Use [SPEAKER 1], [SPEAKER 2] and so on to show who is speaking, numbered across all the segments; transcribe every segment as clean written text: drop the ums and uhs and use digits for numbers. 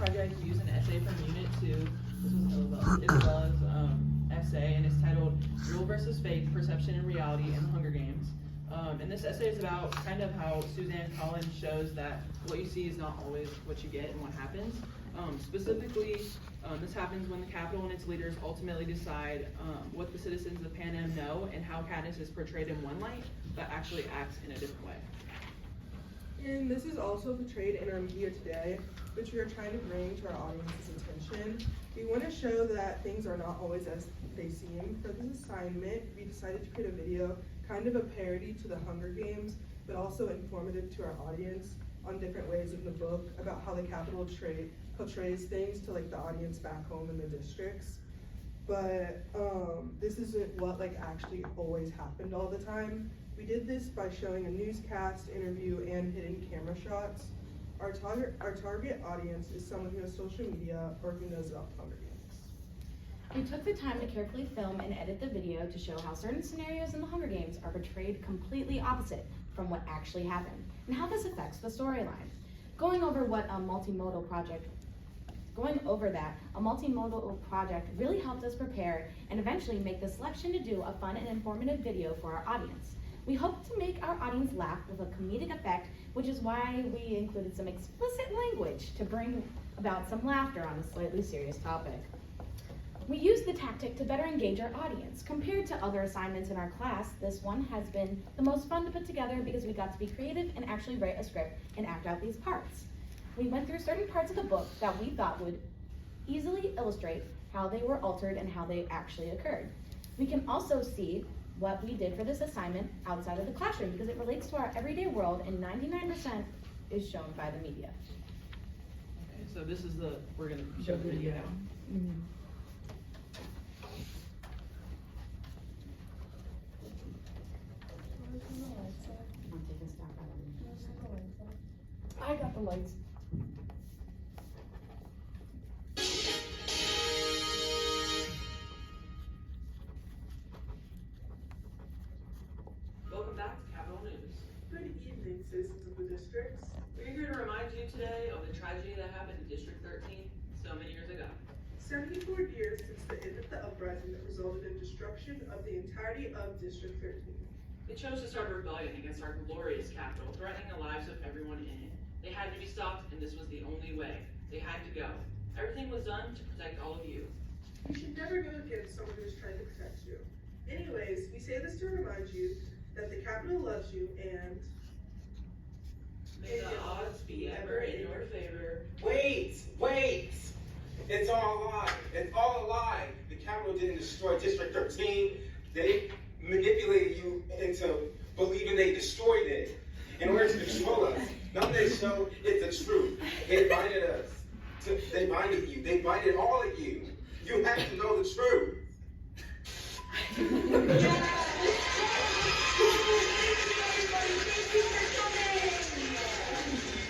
[SPEAKER 1] project used an essay from Unit 2. This was Isabella's essay, and it's titled Real versus Fake, Perception and Reality in the Hunger Games. And this essay is about kind of how Suzanne Collins shows that what you see is not always what you get and what happens. Specifically, this happens when the Capitol and its leaders ultimately decide what the citizens of Panem know and how Katniss is portrayed in one light, but actually acts in a different way.
[SPEAKER 2] And this is also portrayed in our media today, which we are trying to bring to our audience's attention. We want to show that things are not always as they seem. For this assignment, we decided to create a video, kind of a parody to the Hunger Games, but also informative to our audience on different ways in the book about how the Capitol portrays things to like the audience back home in the districts. But this isn't what like actually always happened all the time. We did this by showing a newscast, interview, and hidden camera shots. Our target audience is someone who has social media or who knows about Hunger Games.
[SPEAKER 3] We took the time to carefully film and edit the video to show how certain scenarios in the Hunger Games are portrayed completely opposite from what actually happened, and how this affects the storyline. Going over a multimodal project really helped us prepare and eventually make the selection to do a fun and informative video for our audience. We hope to make our audience laugh with a comedic effect, which is why we included some explicit language to bring about some laughter on a slightly serious topic. We used the tactic to better engage our audience. Compared to other assignments in our class, this one has been the most fun to put together because we got to be creative and actually write a script and act out these parts. We went through certain parts of the book that we thought would easily illustrate how they were altered and how they actually occurred. We can also see what we did for this assignment outside of the classroom because it relates to our everyday world, and 99% is shown by the media.
[SPEAKER 1] Okay, so this is we're gonna show the video now.
[SPEAKER 3] Mm-hmm.
[SPEAKER 2] I got the lights.
[SPEAKER 1] Welcome back to Capitol News.
[SPEAKER 2] Good evening, citizens of the districts.
[SPEAKER 1] We're here to remind you today of the tragedy that happened in District 13 so many years ago.
[SPEAKER 2] 74 years since the end of the uprising that resulted in destruction of the entirety of District 13.
[SPEAKER 1] They chose to start a rebellion against our glorious capital, threatening the lives of everyone in it. They had to be stopped, and this was the only way. They had to go. Everything was done to protect all of you.
[SPEAKER 2] You should never go against someone who is trying to protect you. Anyways, we say this to remind you that the Capitol loves you and
[SPEAKER 1] May the odds be ever in your favor.
[SPEAKER 4] Wait! It's all a lie. It's all a lie. The Capitol didn't destroy District 13. They manipulated you into believing they destroyed it in order to control us. None of this show is the truth. They binded us. They binded you. They binded all of you. You have to know the truth.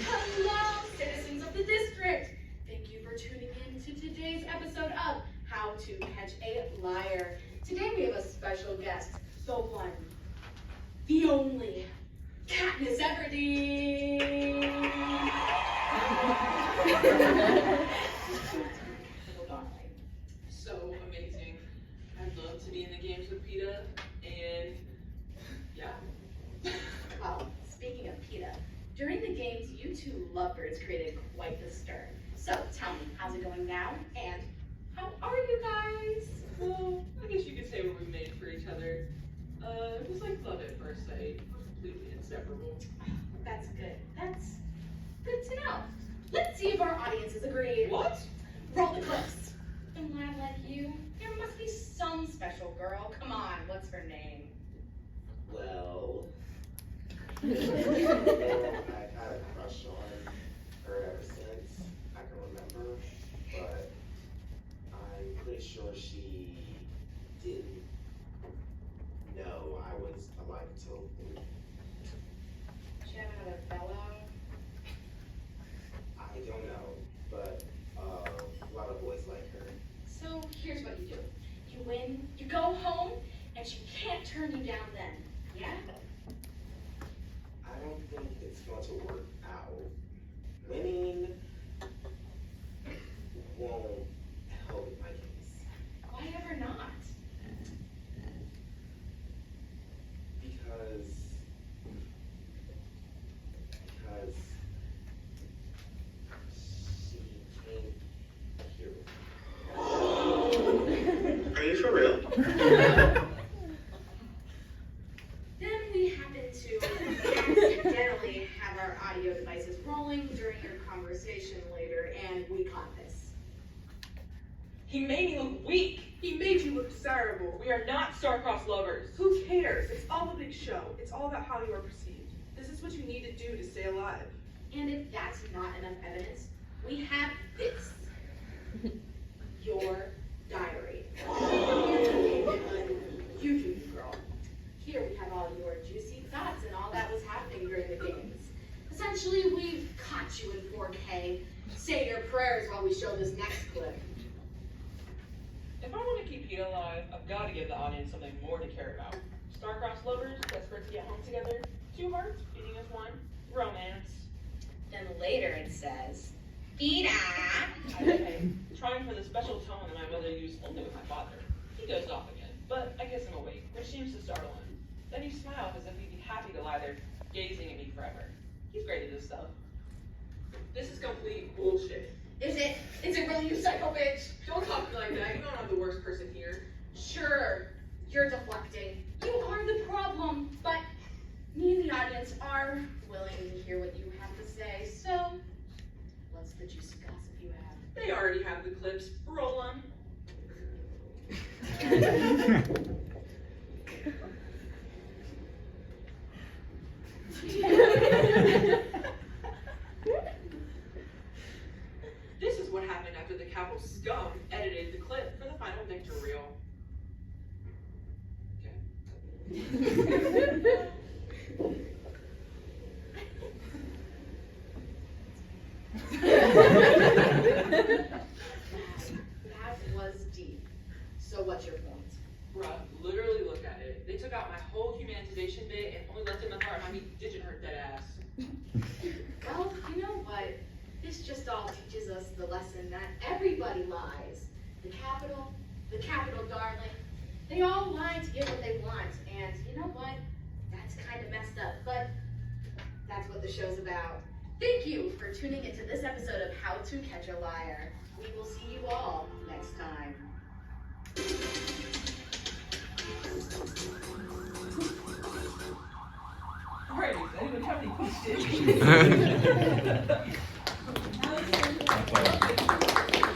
[SPEAKER 5] Hello, citizens of the district. Thank you for tuning in to today's episode of How to Catch a Liar. Today we have a special guest, the one, the only, Katniss Everdeen.
[SPEAKER 1] So amazing. I'd love to be in the games with PETA, and yeah.
[SPEAKER 5] Well, speaking of PETA, during the games, you two lovebirds created quite the stir. So tell me, how's it going now? And how are you guys?
[SPEAKER 1] Well, I guess you could say what we made for each other. It was like love at first sight. Completely inseparable.
[SPEAKER 5] That's good. That's good to know. Let's see if our audiences agree.
[SPEAKER 1] What?
[SPEAKER 5] Roll the clips. A lad like you, there must be some special girl. Come on, what's her name?
[SPEAKER 4] Well, I've had a crush on her ever since I can remember, but I'm pretty sure she didn't know I was alive until
[SPEAKER 5] She have another fellow?
[SPEAKER 4] I don't know, but a lot of boys like her.
[SPEAKER 5] So here's what you do. You win, you go home, and she can't turn you down then. Yeah?
[SPEAKER 4] I don't think it's going to work out. Winning
[SPEAKER 5] conversation later, and we caught this.
[SPEAKER 1] He made me look weak.
[SPEAKER 2] He made you look desirable.
[SPEAKER 1] We are not star-crossed lovers.
[SPEAKER 2] Who cares? It's all a big show. It's all about how you are perceived. This is what you need to do to stay alive.
[SPEAKER 5] And if that's not enough evidence, we have this. Your diary. You do, girl. Here we have all your juicy thoughts and all that was happening during the games. Essentially, we've caught you in 4K. Say your prayers while we show this next clip.
[SPEAKER 1] If I want to keep Pete alive, I've got to give the audience something more to care about. Star-crossed lovers, desperate to get home together, two hearts beating as one, romance.
[SPEAKER 5] Then later it says, Ida.
[SPEAKER 1] Trying for the special tone that my mother used only with my father. He goes off again, but I guess I'm awake, which seems to startle him. Then he smiles as if he'd be happy to lie there, gazing at me forever. He's great at this stuff. This is complete bullshit.
[SPEAKER 5] Is it? Is it really, you psycho bitch?
[SPEAKER 1] Don't talk to me like that. You know I'm the worst person here.
[SPEAKER 5] Sure, you're deflecting. You are the problem, but me and the audience are willing to hear what you have to say. So, what's the juicy gossip you have?
[SPEAKER 1] They already have the clips. Roll them. This is what happened after the Capitol scum edited the clip for the final victor reel.
[SPEAKER 5] That was deep. So what's your point?
[SPEAKER 1] Bruh, literally look at it. They took out my whole humanization bit and only left in the part how me digit hurt dead ass.
[SPEAKER 5] Well, you know what? This just all teaches us the lesson that everybody lies. The Capitol darling, they all lie to get what they want. And you know what? That's kind of messed up, but that's what the show's about. Thank you for tuning into this episode of How to Catch a Liar. We will see you all next time.
[SPEAKER 1] Alright, does anyone have any questions?